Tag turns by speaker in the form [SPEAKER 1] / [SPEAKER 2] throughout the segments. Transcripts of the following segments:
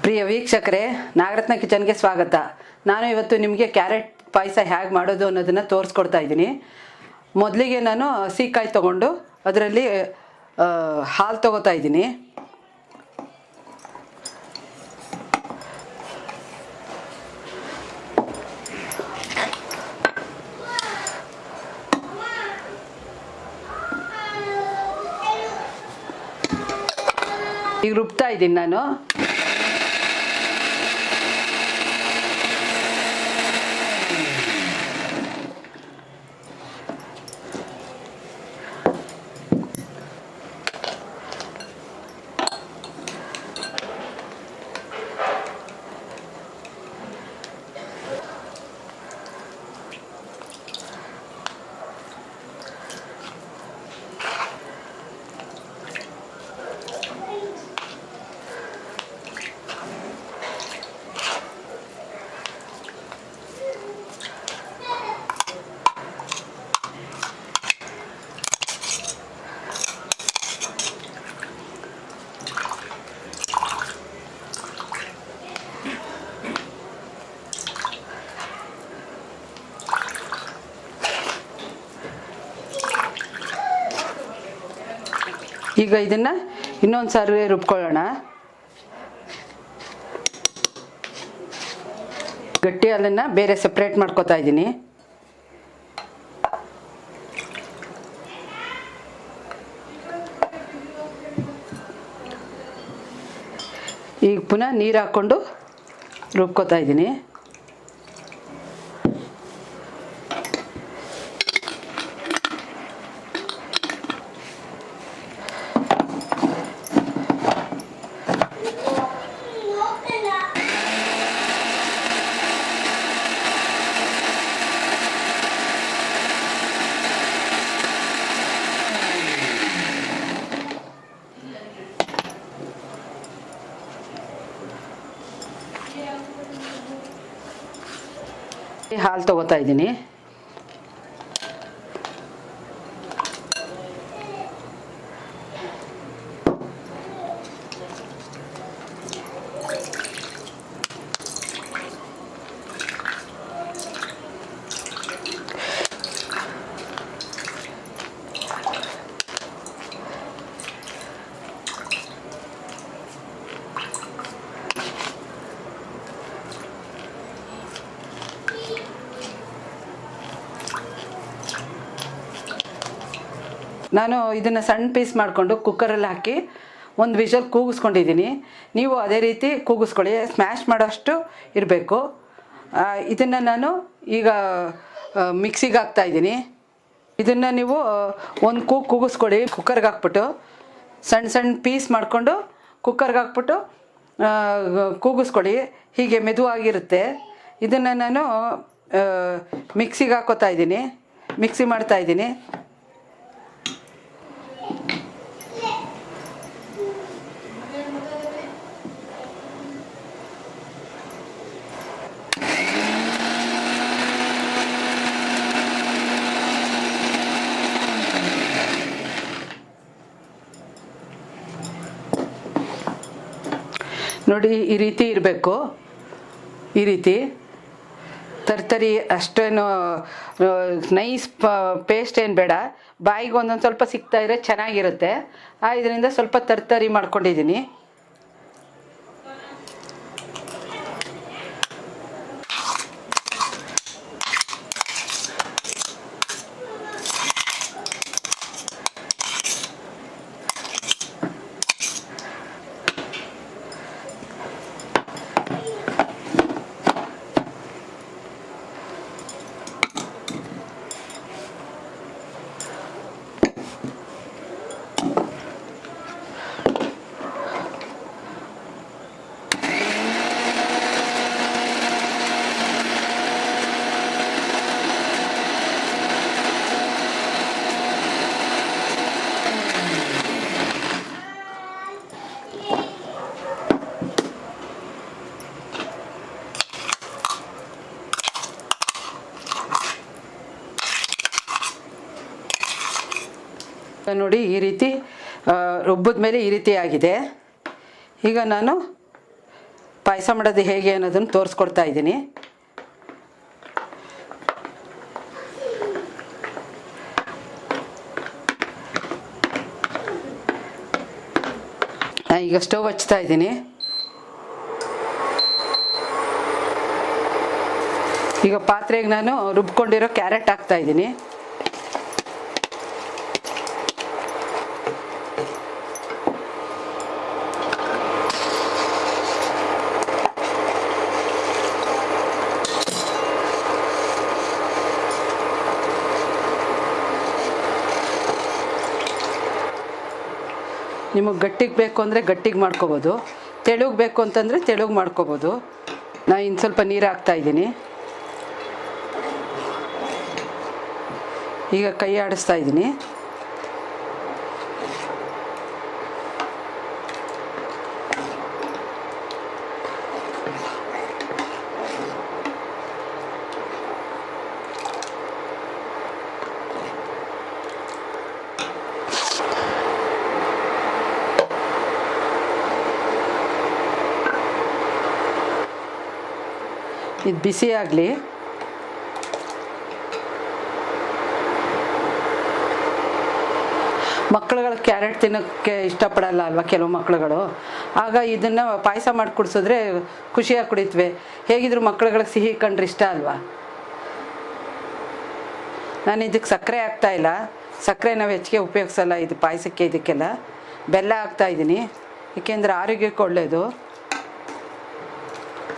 [SPEAKER 1] ಪ್ರಿಯ ವೀಕ್ಷಕರೇ, ನಾಗರತ್ನ ಕಿಚನ್ಗೆ ಸ್ವಾಗತ. ನಾನು ಇವತ್ತು ನಿಮಗೆ ಕ್ಯಾರೆಟ್ ಪಾಯಸ ಹೇಗೆ ಮಾಡೋದು ಅನ್ನೋದನ್ನು ತೋರಿಸ್ಕೊಡ್ತಾ ಇದ್ದೀನಿ. ಮೊದಲಿಗೆ ನಾನು ಹಸಿಕಾಯಿ ತೊಗೊಂಡು ಅದರಲ್ಲಿ ಹಾಲು ತೊಗೋತಾ ಇದ್ದೀನಿ. ಈಗ ರುಬ್ತಾ ಇದ್ದೀನಿ ನಾನು. ಈಗ ಇದನ್ನು ಇನ್ನೊಂದು ಸಾರಿ ರುಬ್ಕೊಳ್ಳೋಣ. ಗಟ್ಟಿ ಹಾಲನ್ನು ಬೇರೆ ಸಪ್ರೇಟ್ ಮಾಡ್ಕೊತಾ ಇದ್ದೀನಿ. ಈಗ ಪುನಃ ನೀರು ಹಾಕ್ಕೊಂಡು ರುಬ್ಕೊತಾ ಇದ್ದೀನಿ. ಹಾಲು ತಗೋತಾ ಇದ್ದೀನಿ. ನಾನು ಇದನ್ನು ಸಣ್ಣ ಪೀಸ್ ಮಾಡಿಕೊಂಡು ಕುಕ್ಕರಲ್ಲಿ ಹಾಕಿ ಒಂದು ವಿಷಲ್ ಕೂಗಿಸ್ಕೊಂಡಿದ್ದೀನಿ. ನೀವು ಅದೇ ರೀತಿ ಕೂಗಿಸ್ಕೊಳ್ಳಿ, ಸ್ಮ್ಯಾಶ್ ಮಾಡೋಷ್ಟು ಇರಬೇಕು. ಇದನ್ನು ನಾನು ಈಗ ಮಿಕ್ಸಿಗೆ ಹಾಕ್ತಾಯಿದ್ದೀನಿ. ಇದನ್ನು ನೀವು ಒಂದು ಕೂಗಿಸ್ಕೊಳ್ಳಿ. ಕುಕ್ಕರ್ಗೆ ಹಾಕ್ಬಿಟ್ಟು ಸಣ್ಣ ಸಣ್ಣ ಪೀಸ್ ಮಾಡಿಕೊಂಡು ಕುಕ್ಕರ್ಗೆ ಹಾಕ್ಬಿಟ್ಟು ಕೂಗಿಸ್ಕೊಳ್ಳಿ. ಹೀಗೆ ಮೆದುವಾಗಿರುತ್ತೆ. ಇದನ್ನು ನಾನು ಮಿಕ್ಸಿಗೆ ಹಾಕೋತಾ ಇದ್ದೀನಿ, ಮಿಕ್ಸಿ ಮಾಡ್ತಾಯಿದ್ದೀನಿ. ನೋಡಿ, ಈ ರೀತಿ ಇರಬೇಕು. ಈ ರೀತಿ ತರ್ತರಿ, ಅಷ್ಟೇನು ನೈಸ್ ಪೇಸ್ಟ್ ಏನು ಬೇಡ. ಬಾಯಿಗೆ ಒಂದೊಂದು ಸ್ವಲ್ಪ ಸಿಗ್ತಾಯಿದ್ರೆ ಚೆನ್ನಾಗಿರುತ್ತೆ. ಇದರಿಂದ ಸ್ವಲ್ಪ ತರ್ತರಿ ಮಾಡ್ಕೊಂಡಿದ್ದೀನಿ. ನೋಡಿ ಈ ರೀತಿ ರುಬ್ಬಿದ ಮೇಲೆ ಈ ರೀತಿ ಆಗಿದೆ. ಈಗ ನಾನು ಪಾಯಸ ಮಾಡೋದು ಹೇಗೆ ಅನ್ನೋದನ್ನು ತೋರಿಸ್ಕೊಡ್ತಾ ಇದ್ದೀನಿ. ಈಗ ಸ್ಟವ್ ಹಚ್ತಾ ಇದ್ದೀನಿ. ಈಗ ಪಾತ್ರೆಗೆ ನಾನು ರುಬ್ಕೊಂಡಿರೋ ಕ್ಯಾರೆಟ್ ಹಾಕ್ತಾ ಇದ್ದೀನಿ. ನಿಮಗೆ ಗಟ್ಟಿಗೆ ಬೇಕು ಅಂದರೆ ಗಟ್ಟಿಗೆ ಮಾಡ್ಕೋಬೋದು, ತೆಳುಗೆ ಬೇಕು ಅಂತಂದರೆ ತೆಳುಗೆ ಮಾಡ್ಕೋಬೋದು. ನಾನು ಇನ್ನು ಸ್ವಲ್ಪ ನೀರು ಹಾಕ್ತಾ ಇದ್ದೀನಿ. ಈಗ ಕೈ ಆಡಿಸ್ತಾ ಇದ್ದೀನಿ. ಇದು ಬಿಸಿ ಆಗಲಿ. ಮಕ್ಕಳುಗಳು ಕ್ಯಾರೆಟ್ ತಿನ್ನೋಕ್ಕೆ ಇಷ್ಟಪಡಲ್ಲ ಅಲ್ವಾ ಕೆಲವು ಮಕ್ಕಳುಗಳು. ಆಗ ಇದನ್ನು ಪಾಯಸ ಮಾಡಿ ಕುಡಿಸಿದ್ರೆ ಖುಷಿಯಾಗಿ ಕುಡಿತ್ವೆ. ಹೇಗಿದ್ರು ಮಕ್ಕಳುಗಳಿಗೆ ಸಿಹಿ ಕಂಡ್ರೆ ಇಷ್ಟ ಅಲ್ವಾ. ನಾನು ಇದಕ್ಕೆ ಸಕ್ಕರೆ ಹಾಕ್ತಾಯಿಲ್ಲ, ಸಕ್ಕರೆ ನಾವು ಹೆಚ್ಚಿಗೆ ಉಪಯೋಗಿಸಲ್ಲ ಇದು ಪಾಯಸಕ್ಕೆ. ಇದಕ್ಕೆಲ್ಲ ಬೆಲ್ಲ ಹಾಕ್ತಾಯಿದ್ದೀನಿ, ಏಕೆಂದರೆ ಆರೋಗ್ಯಕ್ಕೆ ಒಳ್ಳೆಯದು.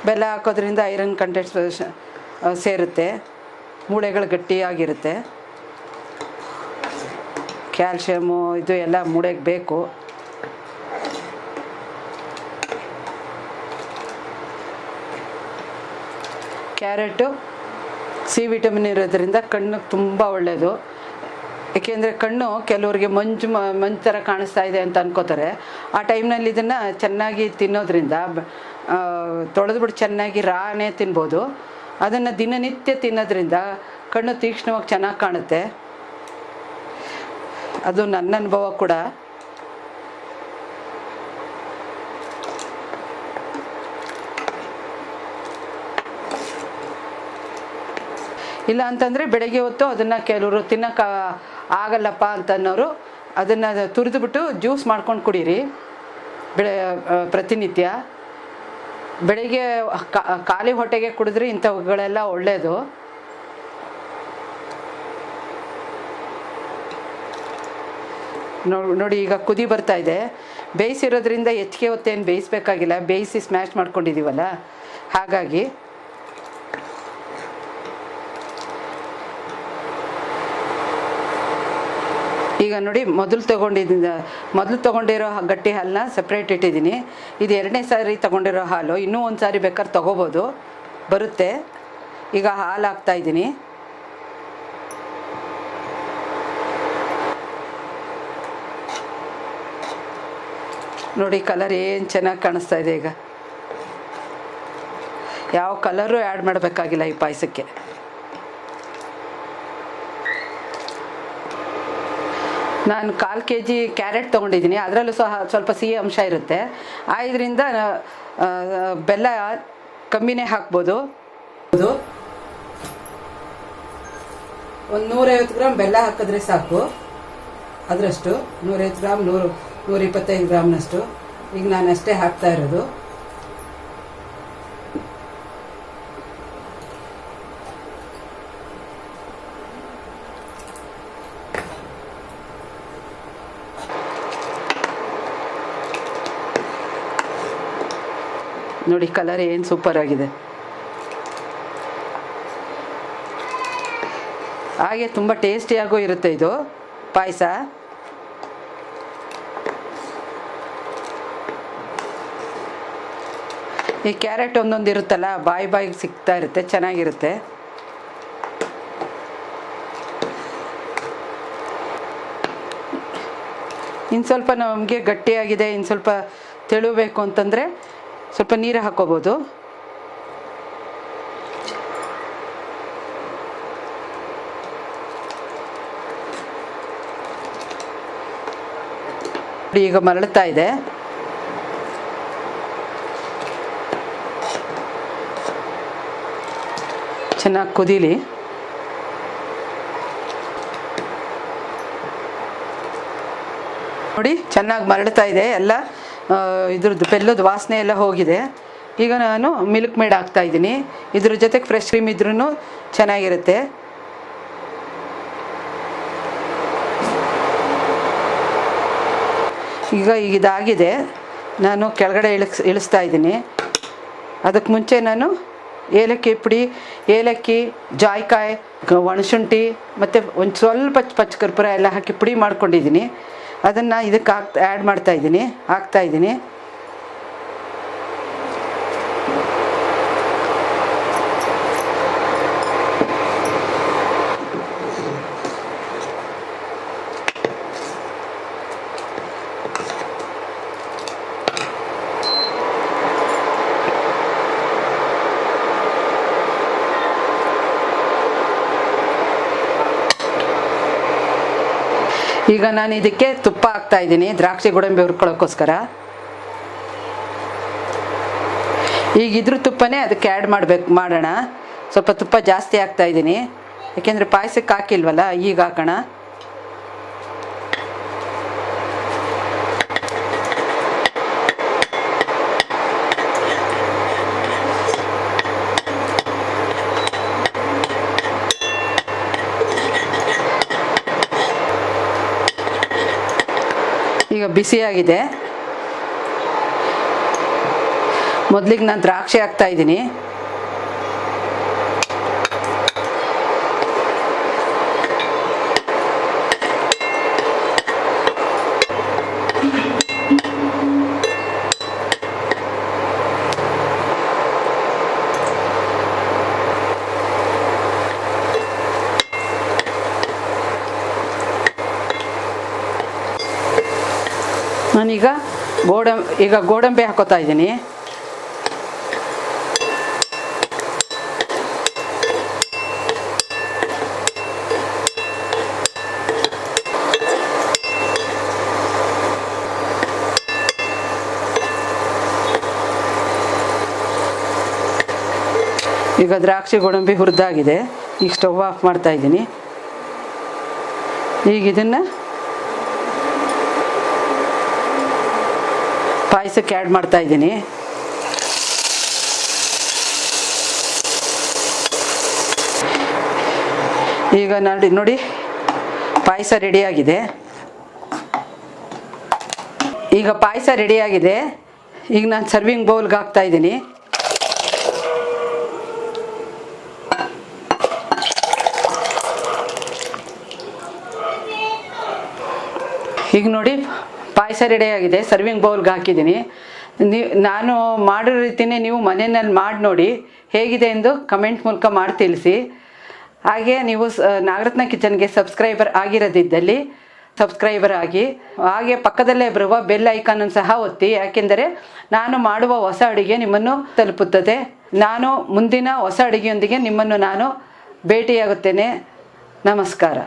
[SPEAKER 1] ಬೆಲ್ಲ ಹಾಕೋದ್ರಿಂದ ಐರನ್ ಕಂಟೆಂಟ್ಸ್ ಸೇರುತ್ತೆ, ಮೂಳೆಗಳು ಗಟ್ಟಿಯಾಗಿರುತ್ತೆ. ಕ್ಯಾಲ್ಶಿಯಮು ಇದು ಎಲ್ಲ ಮೂಳೆಗೆ ಬೇಕು. ಕ್ಯಾರೆಟು ಸಿ ವಿಟಮಿನ್ ಇರೋದ್ರಿಂದ ಕಣ್ಣಿಗೆ ತುಂಬ ಒಳ್ಳೆಯದು. ಏಕೆಂದರೆ ಕಣ್ಣು ಕೆಲವರಿಗೆ ಮಂಜು ಥರ ಕಾಣಿಸ್ತಾ ಇದೆ ಅಂತ ಅನ್ಕೋತಾರೆ. ಆ ಟೈಮ್ನಲ್ಲಿ ಇದನ್ನು ಚೆನ್ನಾಗಿ ತಿನ್ನೋದ್ರಿಂದ ತೊಳೆದ್ಬಿಟ್ಟು ಚೆನ್ನಾಗಿ ರಾನೇ ತಿನ್ಬೋದು. ಅದನ್ನು ದಿನನಿತ್ಯ ತಿನ್ನೋದ್ರಿಂದ ಕಣ್ಣು ತೀಕ್ಷ್ಣವಾಗಿ ಚೆನ್ನಾಗಿ ಕಾಣುತ್ತೆ. ಅದು ನನ್ನ ಅನುಭವ ಕೂಡ. ಇಲ್ಲ ಅಂತಂದರೆ ಬೆಳಗ್ಗೆ ಹೊತ್ತು ಅದನ್ನು ಕೆಲವರು ತಿನ್ನೋಕೆ ಆಗಲ್ಲಪ್ಪ ಅಂತನ್ನೋರು ಅದನ್ನು ತುರಿದುಬಿಟ್ಟು ಜ್ಯೂಸ್ ಮಾಡ್ಕೊಂಡು ಕುಡೀರಿ ಪ್ರತಿನಿತ್ಯ. ಬೆಳಗ್ಗೆ ಖಾಲಿ ಹೊಟ್ಟೆಗೆ ಕುಡಿದ್ರೆ ಇಂಥವುಗಳೆಲ್ಲ ಒಳ್ಳೆಯದು. ನೋಡಿ ಈಗ ಕುದಿ ಬರ್ತಾ ಇದೆ. ಬೇಯಿಸಿರೋದ್ರಿಂದ ಹೆಚ್ಚಿಗೆ ಹೊತ್ತೇನು ಬೇಯಿಸ್ಬೇಕಾಗಿಲ್ಲ, ಬೇಯಿಸಿ ಸ್ಮ್ಯಾಶ್ ಮಾಡ್ಕೊಂಡಿದ್ದೀವಲ್ಲ ಹಾಗಾಗಿ. ಈಗ ನೋಡಿ ಮೊದಲು ತೊಗೊಂಡಿರೋ ಗಟ್ಟಿ ಹಾಲನ್ನ ಸಪ್ರೇಟ್ ಇಟ್ಟಿದ್ದೀನಿ. ಇದು 2ನೇ ಸಾರಿ ತೊಗೊಂಡಿರೋ ಹಾಲು. ಇನ್ನೂ ಒಂದು ಸಾರಿ ಬೇಕಾದ್ರೆ ತೊಗೋಬೋದು, ಬರುತ್ತೆ. ಈಗ ಹಾಲು ಹಾಕ್ತಾಯಿದ್ದೀನಿ. ನೋಡಿ ಕಲರ್ ಏನು ಚೆನ್ನಾಗಿ ಕಾಣಿಸ್ತಾ ಇದೆ. ಈಗ ಯಾವ ಕಲರು ಆ್ಯಡ್ ಮಾಡಬೇಕಾಗಿಲ್ಲ ಈ ಪಾಯಸಕ್ಕೆ. ನಾನು 1/4 kg ಕ್ಯಾರೆಟ್ ತೊಗೊಂಡಿದ್ದೀನಿ. ಅದರಲ್ಲೂ ಸಹ ಸ್ವಲ್ಪ ಸಿಹಿ ಅಂಶ ಇರುತ್ತೆ. ಇದರಿಂದ ಬೆಲ್ಲ ಕಮ್ಮಿನೇ ಹಾಕ್ಬೋದು. ಒಂದು 150 ಗ್ರಾಮ್ ಬೆಲ್ಲ ಹಾಕಿದ್ರೆ ಸಾಕು. ಅದರಷ್ಟು 150 ಗ್ರಾಮ್ 125 ಗ್ರಾಮ್ನಷ್ಟು ಈಗ ನಾನು ಅಷ್ಟೇ ಹಾಕ್ತಾ ಇರೋದು. ನೋಡಿ ಕಲರ್ ಏನು ಸೂಪರ್ ಆಗಿದೆ. ಹಾಗೆ ತುಂಬ ಟೇಸ್ಟಿಯಾಗೂ ಇರುತ್ತೆ ಇದು ಪಾಯಸ. ಈ ಕ್ಯಾರೆಟ್ ಒಂದೊಂದು ಇರುತ್ತಲ್ಲ, ಬಾಯಿಗೆ ಸಿಗ್ತಾ ಇರುತ್ತೆ, ಚೆನ್ನಾಗಿರುತ್ತೆ. ಇನ್ನು ಸ್ವಲ್ಪ ನಮಗೆ ಗಟ್ಟಿಯಾಗಿದೆ, ಇನ್ನು ಸ್ವಲ್ಪ ತೆಳುಬೇಕು ಅಂತಂದರೆ ಸ್ವಲ್ಪ ನೀರು ಹಾಕೋಬೋದು. ಈಗ ಮರಳ್ತಾ ಇದೆ. ಚೆನ್ನಾಗಿ ಕುದೀಲಿ. ನೋಡಿ ಚೆನ್ನಾಗಿ ಮರಳ್ತಾ ಇದೆ, ಎಲ್ಲ ಇದ್ರದ್ದು ಬೆಲ್ಲದ ವಾಸನೆ ಎಲ್ಲ ಹೋಗಿದೆ. ಈಗ ನಾನು ಮಿಲ್ಕ್ ಮೇಡ್ ಹಾಕ್ತಾಯಿದ್ದೀನಿ. ಇದ್ರ ಜೊತೆಗೆ ಫ್ರೆಶ್ ಕ್ರೀಮ್ ಇದ್ರೂ ಚೆನ್ನಾಗಿರುತ್ತೆ. ಈಗ ಇದಾಗಿದೆ, ನಾನು ಕೆಳಗಡೆ ಇಳಿಸ್ತಾ ಇದ್ದೀನಿ. ಅದಕ್ಕೆ ಮುಂಚೆ ನಾನು ಏಲಕ್ಕಿ ಪುಡಿ, ಏಲಕ್ಕಿ, ಜಾಯ್ಕಾಯಿ, ಒಣಶುಂಠಿ ಮತ್ತು ಒಂದು ಸ್ವಲ್ಪ ಪಚ್ಚ ಕರ್ಪೂರ ಎಲ್ಲ ಹಾಕಿ ಪುಡಿ ಮಾಡ್ಕೊಂಡಿದ್ದೀನಿ. ಅದನ್ನು ಇದಕ್ಕೆ ಆ್ಯಡ್ ಹಾಕ್ತಾಯಿದ್ದೀನಿ. ಈಗ ನಾನು ಇದಕ್ಕೆ ತುಪ್ಪ ಹಾಕ್ತಾಯಿದ್ದೀನಿ, ದ್ರಾಕ್ಷಿ ಗೋಡಂಬಿ ಹುರ್ಕೊಳ್ಳೋಕ್ಕೋಸ್ಕರ. ಈಗ ಇದ್ರ ತುಪ್ಪನೇ ಅದಕ್ಕೆ ಆ್ಯಡ್ ಮಾಡೋಣ. ಸ್ವಲ್ಪ ತುಪ್ಪ ಜಾಸ್ತಿ ಹಾಕ್ತಾಯಿದ್ದೀನಿ, ಯಾಕೆಂದರೆ ಪಾಯಸಕ್ಕೆ ಹಾಕಿಲ್ವಲ್ಲ, ಈಗ ಹಾಕೋಣ. ಈಗ ಬಿಸಿಯಾಗಿದೆ. ಮೊದಲಿಗೆ ನಾನು ದ್ರಾಕ್ಷಿ ಹಾಕ್ತಾಯಿದ್ದೀನಿ. ನಾನೀಗ ಗೋಡಂಬಿ ಹಾಕೋತಾ ಇದ್ದೀನಿ. ಈಗ ದ್ರಾಕ್ಷಿ ಗೋಡಂಬಿ ಹುರಿದಾಗಿದೆ. ಈಗ ಸ್ಟವ್ ಆಫ್ ಮಾಡ್ತಾ ಇದ್ದೀನಿ. ಈಗ ಇದನ್ನು ಪಾಯಸಕ್ಕೆ ಆ್ಯಡ್ ಮಾಡ್ತಾ ಇದ್ದೀನಿ. ಈಗ ನೋಡಿ ಪಾಯಸ ರೆಡಿಯಾಗಿದೆ. ಈಗ ನಾನು ಸರ್ವಿಂಗ್ ಬೌಲ್ಗೆ ಹಾಕ್ತಾ ಇದ್ದೀನಿ. ಈಗ ನೋಡಿ ಪಾಯಸ ರೆಡಿಯಾಗಿದೆ, ಸರ್ವಿಂಗ್ ಬೌಲ್ಗೆ ಹಾಕಿದ್ದೀನಿ. ನಾನು ಮಾಡೋ ರೀತಿಯೇ ನೀವು ಮನೆಯಲ್ಲಿ ಮಾಡಿ ನೋಡಿ, ಹೇಗಿದೆ ಎಂದು ಕಮೆಂಟ್ ಮೂಲಕ ಮಾಡಿ ತಿಳಿಸಿ. ಹಾಗೆ ನೀವು ನಾಗರತ್ನ ಕಿಚನ್ಗೆ ಸಬ್ಸ್ಕ್ರೈಬರ್ ಆಗಿರೋದಿದ್ದಲ್ಲಿ ಸಬ್ಸ್ಕ್ರೈಬರ್ ಆಗಿ, ಹಾಗೆ ಪಕ್ಕದಲ್ಲೇ ಬರುವ ಬೆಲ್ ಐಕಾನನ್ನು ಸಹ ಒತ್ತಿ, ಯಾಕೆಂದರೆ ನಾನು ಮಾಡುವ ಹೊಸ ಅಡುಗೆ ನಿಮ್ಮನ್ನು ತಲುಪುತ್ತದೆ. ನಾನು ಮುಂದಿನ ಹೊಸ ಅಡುಗೆಯೊಂದಿಗೆ ನಿಮ್ಮನ್ನು ನಾನು ಭೇಟಿಯಾಗುತ್ತೇನೆ. ನಮಸ್ಕಾರ.